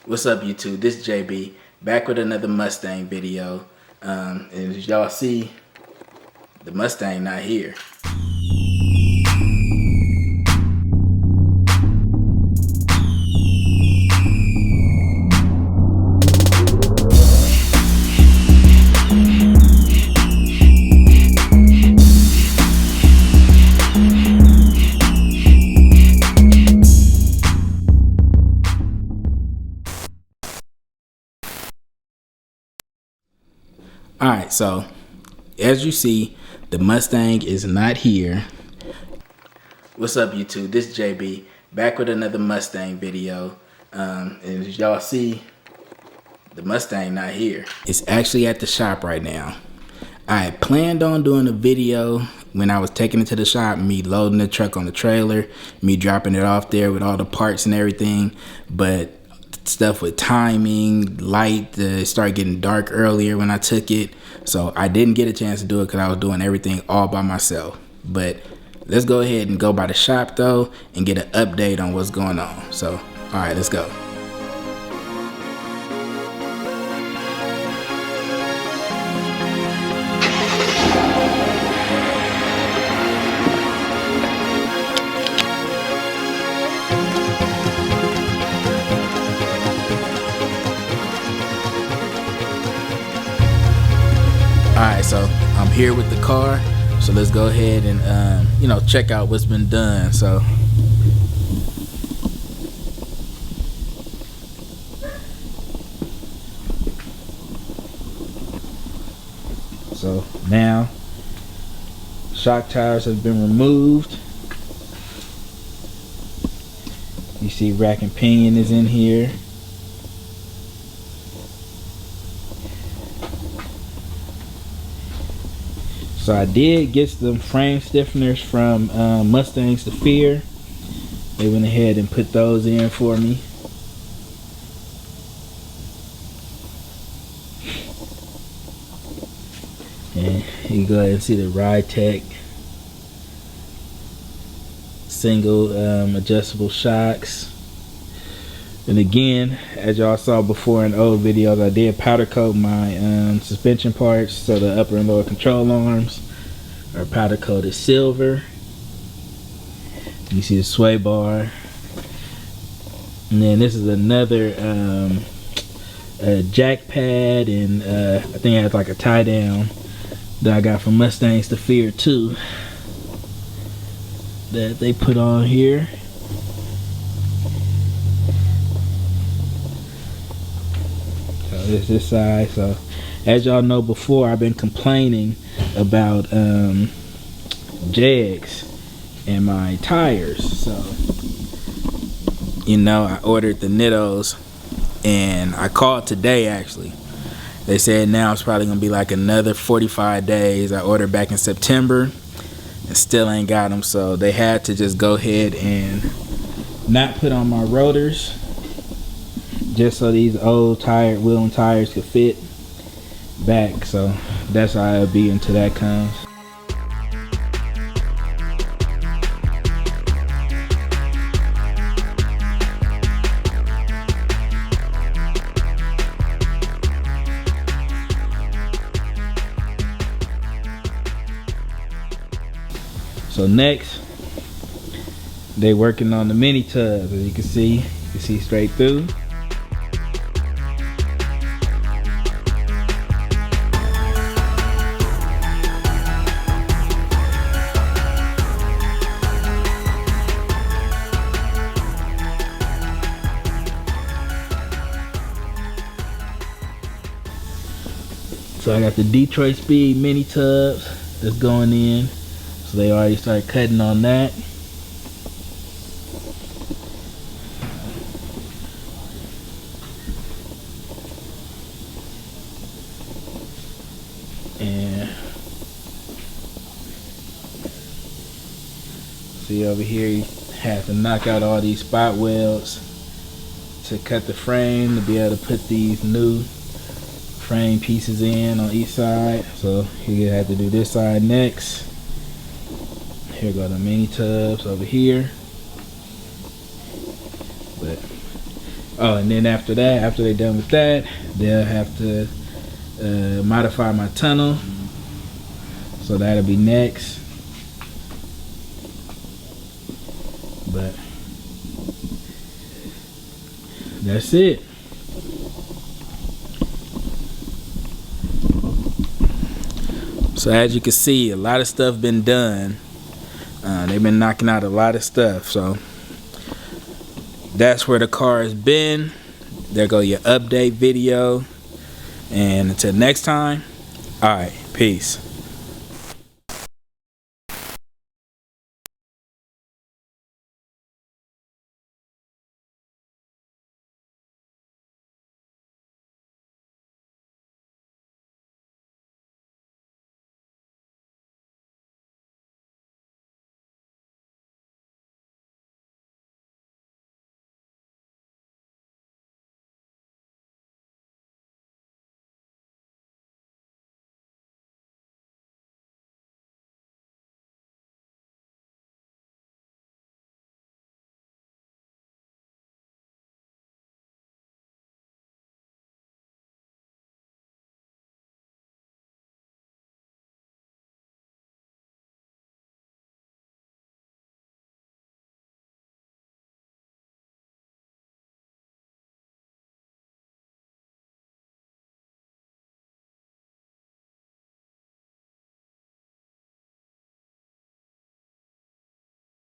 What's up, YouTube? This is JB back with another Mustang video. And as y'all see, the Mustang not here. Alright, so as you see, the Mustang is not here. What's up, YouTube? This is JB back with another Mustang video. And as y'all see, the Mustang not here. It's actually at the shop right now. I had planned on doing a video when I was taking it to the shop, me loading the truck on the trailer, me dropping it off there with all the parts and everything, but stuff with timing, light, it started getting dark earlier when I took it, so I didn't get a chance to do it because I was doing everything all by myself. But let's go ahead and go by the shop though and get an update on what's going on. So all right, let's go. Alright, so I'm here with the car, so let's go ahead and check out what's been done. So now shock tires have been removed. You see rack and pinion is in here. So I did get some frame stiffeners from Mustangs to Fear. They went ahead and put those in for me. And you can go ahead and see the Ride-Tech single adjustable shocks. And again, as y'all saw before in old videos, I did powder coat my suspension parts, so the upper and lower control arms are powder coated silver. You see the sway bar, and then this is another jack pad, and I think it has like a tie down that I got from Mustangs to Fear too, that they put on here. This side. So as y'all know, before I've been complaining about jegs and my tires, so I ordered the Nittos, and I called today actually. They said now it's probably gonna be like another 45 days. I ordered back in September and still ain't got them, so they had to just go ahead and not put on my rotors, just so these old tired wheel and tires could fit back. So that's how it'll be until that comes. So next, they working on the mini tubs. As you can see straight through. So I got the Detroit Speed mini tubs that's going in. So they already started cutting on that. And see over here, you have to knock out all these spot welds to cut the frame to be able to put these new frame pieces in on each side. So you have to do this side next. Here go the mini tubs over here. But Oh, and then after that, after they're done with that, they'll have to modify my tunnel. So that'll be next. But that's it. So as you can see, a lot of stuff been done. They've been knocking out a lot of stuff. So that's where the car has been. There go your update video. And until next time, all right, peace.